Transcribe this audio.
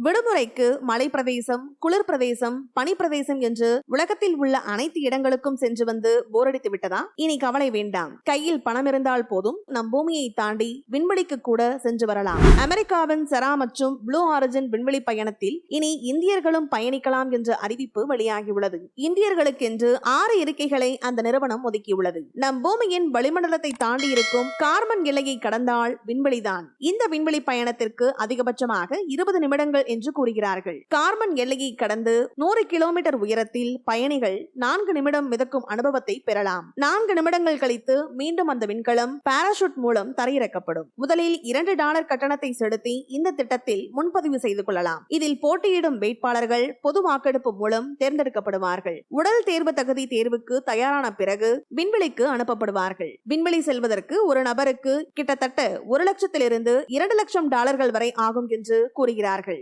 விடுமுறைக்கு மலை பிரதேசம், குளிர் பிரதேசம், பனி பிரதேசம் என்று உலகத்தில் உள்ள அனைத்து இடங்களுக்கும் சென்று வந்து போரடித்து விட்டதா? இனி கவலை வேண்டாம். கையில் பணம் இருந்தால் போதும், நம் பூமியை தாண்டி விண்வெளிக்கு கூட சென்று வரலாம். அமெரிக்காவின் செரா மற்றும் ப்ளூ ஆரிஜின் விண்வெளி பயணத்தில் இனி இந்தியர்களும் பயணிக்கலாம் என்ற அறிவிப்பு வெளியாகியுள்ளது. இந்தியர்களுக்கென்று 6 இருக்கைகளை அந்த நிறுவனம் ஒதுக்கியுள்ளது. நம் பூமியின் வளிமண்டலத்தை தாண்டி இருக்கும் கார்பன் எல்லையை கடந்தால் விண்வெளிதான். இந்த விண்வெளி பயணத்திற்கு அதிகபட்சமாக 20 நிமிடங்கள் என்று கூறுகிறார்கள். கார்பன் எல்லையை கடந்து 100 கிலோமீட்டர் உயரத்தில் பயணிகள் 4 நிமிடம் மிதக்கும் அனுபவத்தை பெறலாம். 4 நிமிடங்கள் கழித்து மீண்டும் அந்த விண்கலம் பாராசூட் மூலம் தரையிறக்கப்படும். முதலில் $2 கட்டணத்தை செலுத்தி இந்த திட்டத்தில் முன்பதிவு செய்து கொள்ளலாம். இதில் போட்டியிடும் வேட்பாளர்கள் பொது வாக்கெடுப்பு மூலம் தேர்ந்தெடுக்கப்படுவார்கள். உடல் தேர்வு தகுதி தேர்வுக்கு தயாரான பிறகு விண்வெளிக்கு அனுப்பப்படுவார்கள். விண்வெளி செல்வதற்கு ஒரு நபருக்கு கிட்டத்தட்ட $1 லட்சத்திலிருந்து $2 லட்சம் வரை ஆகும் என்று கூறுகிறார்கள்.